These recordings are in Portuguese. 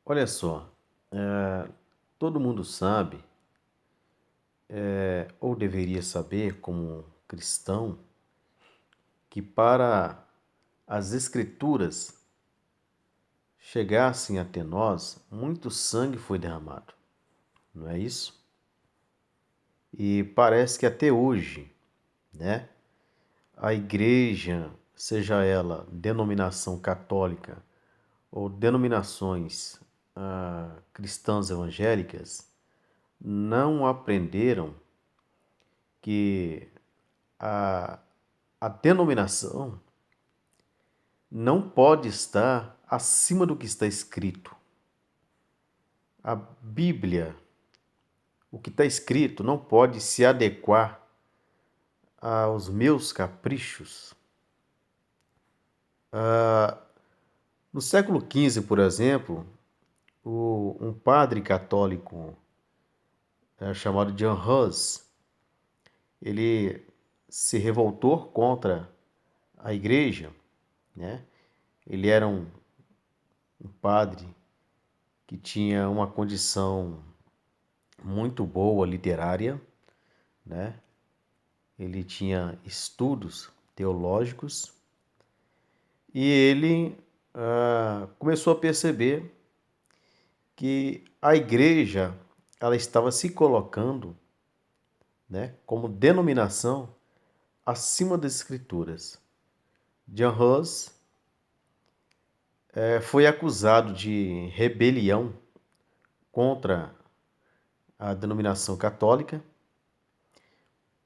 Olha só, todo mundo sabe, ou deveria saber, como cristão, que para as Escrituras chegassem até nós, muito sangue foi derramado, não é isso? E parece que até hoje, né, a igreja, seja ela denominação católica ou denominações cristãs evangélicas, não aprenderam que a, a denominação não pode estar acima do que está escrito. A Bíblia, o que está escrito, não pode se adequar aos meus caprichos. No século XV, por exemplo, um padre católico chamado John Hus, ele se revoltou contra a igreja, né? Ele era um padre que tinha uma condição muito boa literária, né? Ele tinha estudos teológicos e ele começou a perceber que a igreja ela estava se colocando, né, como denominação acima das escrituras. John Hus foi acusado de rebelião contra a denominação católica.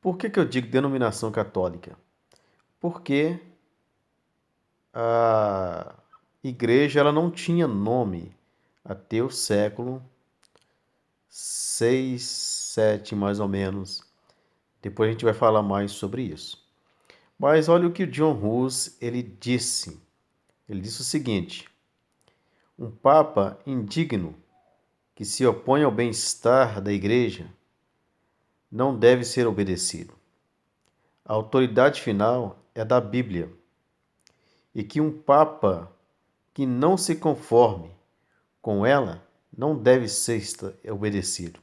Por que eu digo denominação católica? Porque a igreja ela não tinha nome até o século 6, 7 mais ou menos. Depois a gente vai falar mais sobre isso. Mas olha o que o John Hus ele disse. Ele disse o seguinte: um papa indigno que se opõe ao bem-estar da igreja não deve ser obedecido. A autoridade final é da Bíblia e que um papa que não se conforme com ela não deve ser obedecido.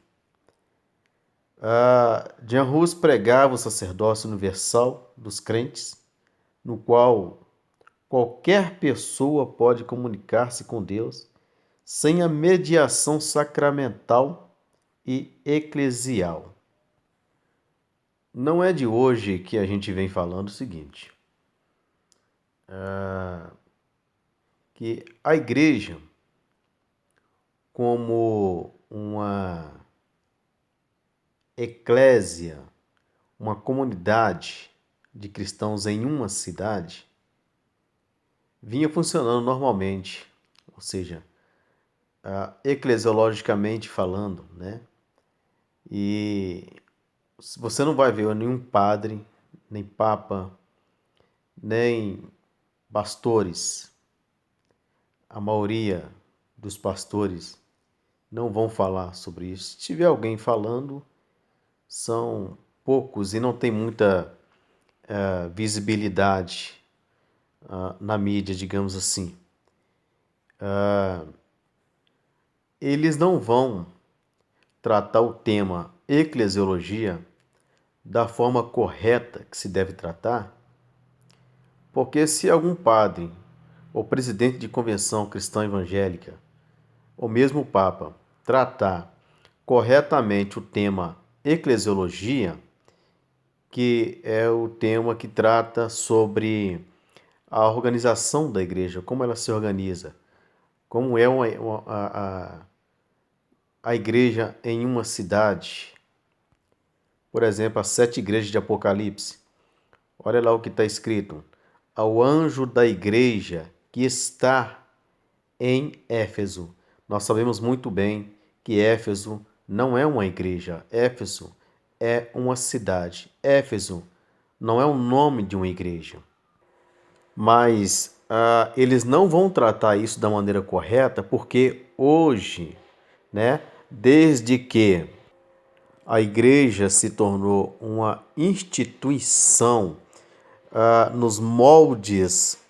John Hus pregava o sacerdócio universal dos crentes, no qual qualquer pessoa pode comunicar-se com Deus sem a mediação sacramental e eclesial. Não é de hoje que a gente vem falando o seguinte, que a igreja, como uma eclésia, uma comunidade de cristãos em uma cidade, vinha funcionando normalmente, ou seja, eclesiologicamente falando, né? E você não vai ver nenhum padre, nem papa, nem pastores. A maioria dos pastores não vão falar sobre isso. Se tiver alguém falando, são poucos e não tem muita visibilidade na mídia, digamos assim. Eles não vão tratar o tema eclesiologia da forma correta que se deve tratar, porque se algum padre ou presidente de convenção cristã evangélica, ou mesmo o Papa, tratar corretamente o tema eclesiologia, que é o tema que trata sobre a organização da igreja, como ela se organiza, como é a igreja em uma cidade. Por exemplo, as 7 igrejas de Apocalipse. Olha lá o que está escrito. Ao anjo da igreja que está em Éfeso. Nós sabemos muito bem que Éfeso não é uma igreja. Éfeso é uma cidade. Éfeso não é o nome de uma igreja. Mas eles não vão tratar isso da maneira correta porque hoje, né, desde que a igreja se tornou uma instituição nos moldes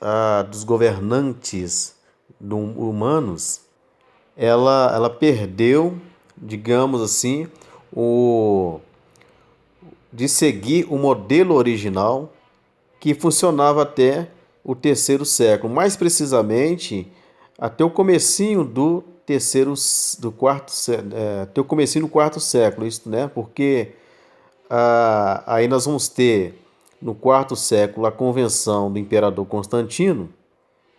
dos governantes humanos, ela perdeu, digamos assim, o de seguir o modelo original que funcionava até o terceiro século, mais precisamente até o comecinho do terceiro, do quarto, até o comecinho do quarto século, isso, né? Porque aí nós vamos ter no quarto século a convenção do imperador Constantino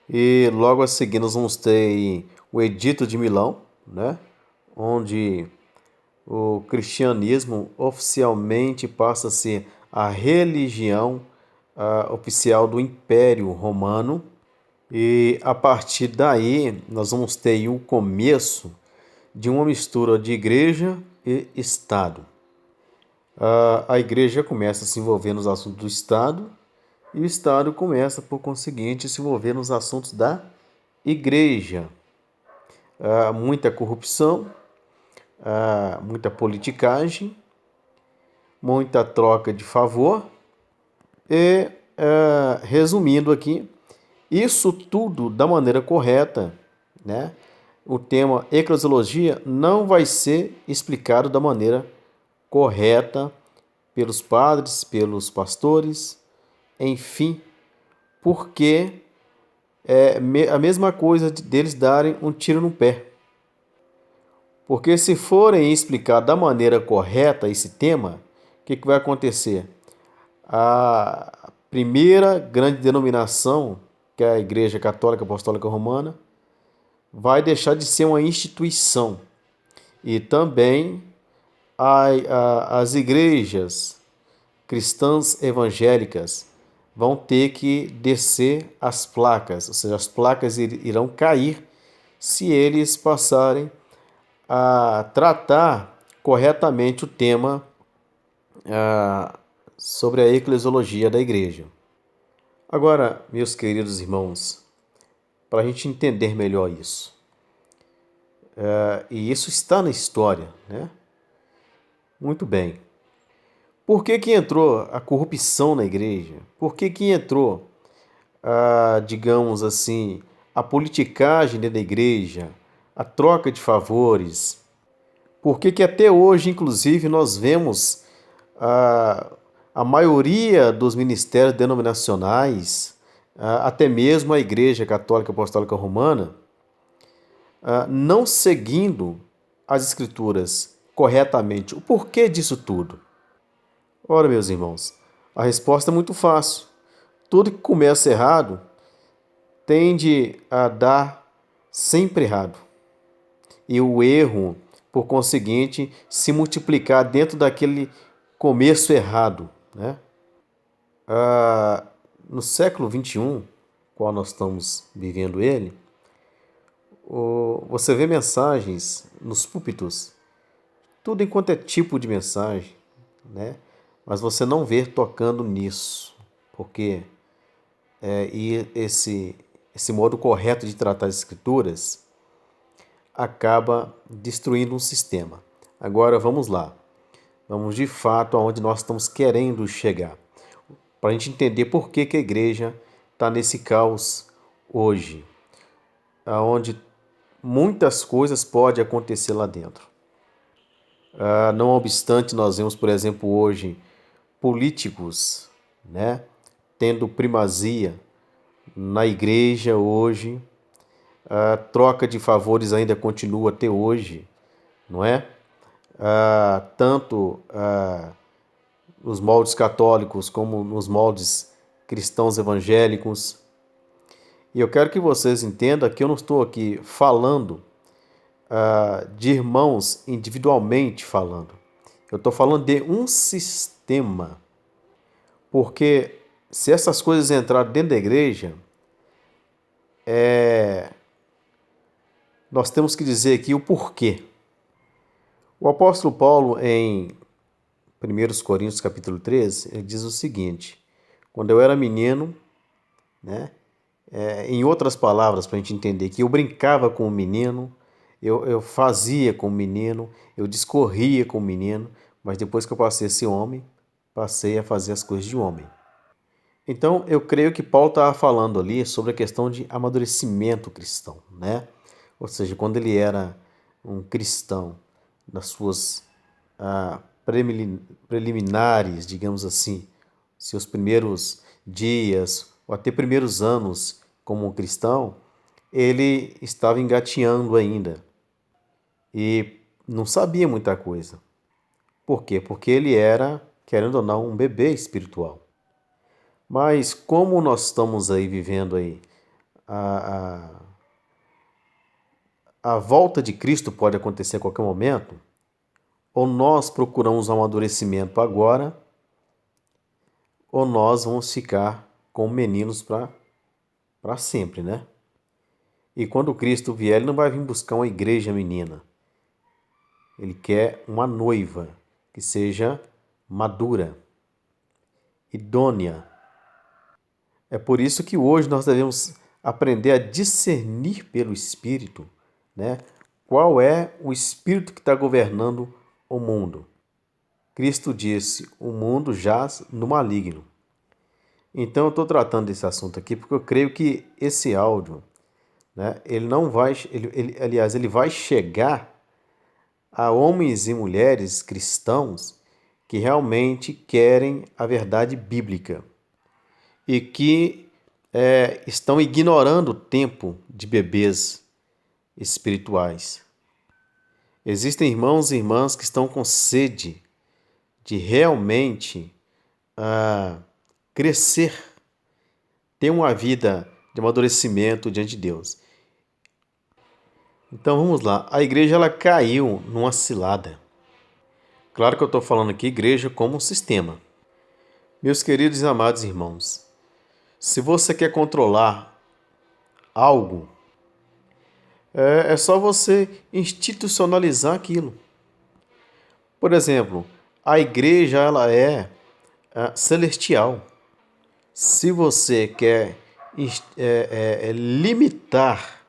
e logo a seguir nós vamos ter aí o Edito de Milão, né? Onde o cristianismo oficialmente passa a ser a religião oficial do Império Romano. E a partir daí nós vamos ter o começo de uma mistura de igreja e Estado. A igreja começa a se envolver nos assuntos do Estado e o Estado começa, por conseguinte, a se envolver nos assuntos da igreja. Muita corrupção, muita politicagem, muita troca de favor e, resumindo aqui, isso tudo da maneira correta, né? O tema eclesiologia não vai ser explicado da maneira correta pelos padres, pelos pastores, enfim, porque é a mesma coisa deles darem um tiro no pé. Porque se forem explicar da maneira correta esse tema, o que vai acontecer? A primeira grande denominação, que é a Igreja Católica Apostólica Romana, vai deixar de ser uma instituição. E também as igrejas cristãs evangélicas vão ter que descer as placas, ou seja, as placas irão cair se eles passarem a tratar corretamente o tema sobre a eclesiologia da igreja. Agora, meus queridos irmãos, para a gente entender melhor isso, e isso está na história, né? Muito bem. Por que entrou a corrupção na igreja? Por que entrou, digamos assim, a politicagem dentro da igreja, a troca de favores? Por que até hoje, inclusive, nós vemos a maioria dos ministérios denominacionais, até mesmo a Igreja Católica Apostólica Romana, não seguindo as Escrituras corretamente? O porquê disso tudo? Ora, meus irmãos, a resposta é muito fácil. Tudo que começa errado tende a dar sempre errado. E o erro, por conseguinte, se multiplicar dentro daquele começo errado, né? No século XXI, qual nós estamos vivendo ele, você vê mensagens nos púlpitos, tudo enquanto é tipo de mensagem, né? Mas você não vê tocando nisso, porque e esse modo correto de tratar as escrituras acaba destruindo um sistema. Agora vamos lá, vamos de fato aonde nós estamos querendo chegar, para a gente entender por que a igreja está nesse caos hoje, aonde muitas coisas podem acontecer lá dentro. Não obstante, nós vemos, por exemplo, hoje políticos, né, tendo primazia na igreja hoje. A troca de favores ainda continua até hoje, não é? Tanto nos moldes católicos como nos moldes cristãos evangélicos. E eu quero que vocês entendam que eu não estou aqui falando de irmãos individualmente falando. Eu estou falando de um sistema. Porque se essas coisas entrarem dentro da igreja, nós temos que dizer aqui o porquê. O apóstolo Paulo, em 1 Coríntios capítulo 13, ele diz o seguinte: quando eu era menino, né, em outras palavras, para a gente entender, que eu brincava com o menino, eu fazia com o menino, eu discorria com o menino, mas depois que eu passei a ser homem, passei a fazer as coisas de homem. Então, eu creio que Paulo estava falando ali sobre a questão de amadurecimento cristão, né? ou seja, quando ele era um cristão, nas suas preliminares, digamos assim, seus primeiros dias ou até primeiros anos como um cristão, ele estava engatinhando ainda e não sabia muita coisa. Por quê? Porque ele era, querendo ou não, um bebê espiritual. Mas como nós estamos aí vivendo aí, a, a volta de Cristo pode acontecer a qualquer momento, ou nós procuramos um amadurecimento agora, ou nós vamos ficar como meninos para sempre, né? E quando Cristo vier, ele não vai vir buscar uma igreja menina. Ele quer uma noiva que seja madura, idônea. É por isso que hoje nós devemos aprender a discernir pelo Espírito, né? Qual é o Espírito que está governando o mundo? Cristo disse: o mundo jaz no maligno. Então eu estou tratando desse assunto aqui porque eu creio que esse áudio, né, ele não vai, aliás, ele vai chegar a homens e mulheres cristãos que realmente querem a verdade bíblica e que estão ignorando o tempo de bebês espirituais. Existem irmãos e irmãs que estão com sede de realmente crescer, ter uma vida de amadurecimento diante de Deus. Então vamos lá, a igreja ela caiu numa cilada. Claro que eu estou falando aqui igreja como um sistema. Meus queridos e amados irmãos, se você quer controlar algo, é só você institucionalizar aquilo. Por exemplo, a igreja ela é celestial. Se você quer limitar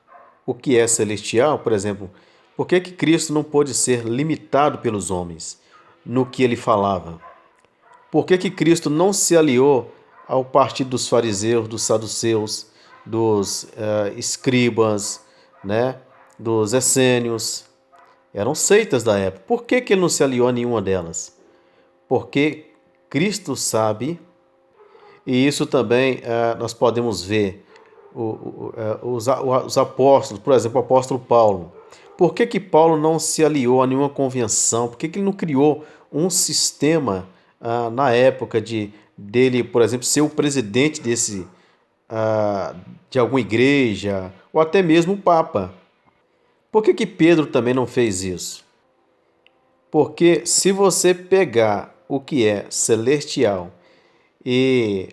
o que é celestial, por exemplo, por que Cristo não pôde ser limitado pelos homens no que ele falava? Por que Cristo não se aliou ao partido dos fariseus, dos saduceus, dos escribas, né, dos essênios? Eram seitas da época. Por que ele não se aliou a nenhuma delas? Porque Cristo sabe, e isso também nós podemos ver os apóstolos, por exemplo, o apóstolo Paulo. Por que Paulo não se aliou a nenhuma convenção? Por que ele não criou um sistema na época dele, por exemplo, ser o presidente de alguma igreja, ou até mesmo o Papa? Por que Pedro também não fez isso? Porque se você pegar o que é celestial e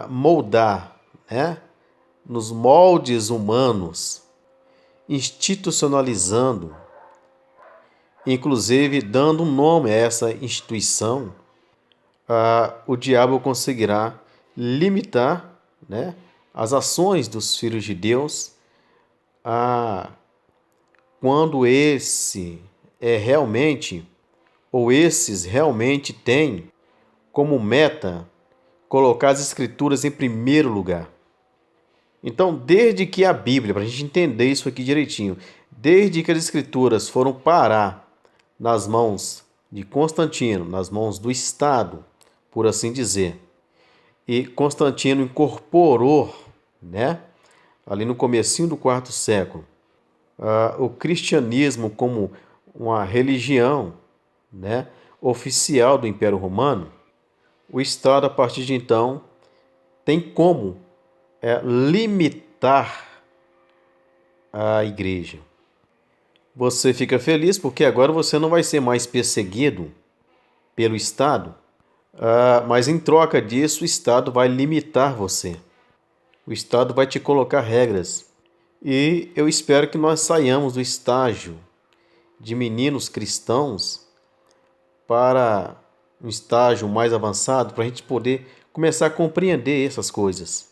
moldar, né, nos moldes humanos, institucionalizando, inclusive dando um nome a essa instituição, o diabo conseguirá limitar, né, as ações dos filhos de Deus quando esse é realmente, ou esses realmente têm como meta colocar as escrituras em primeiro lugar. Então, desde que a Bíblia, para a gente entender isso aqui direitinho, desde que as escrituras foram parar nas mãos de Constantino, nas mãos do Estado, por assim dizer, e Constantino incorporou, né, ali no comecinho do quarto século, o cristianismo como uma religião, né, oficial do Império Romano, o Estado, a partir de então, tem como limitar a igreja. Você fica feliz porque agora você não vai ser mais perseguido pelo Estado, mas em troca disso o Estado vai limitar você. O Estado vai te colocar regras. E eu espero que nós saiamos do estágio de meninos cristãos para um estágio mais avançado, para a gente poder começar a compreender essas coisas.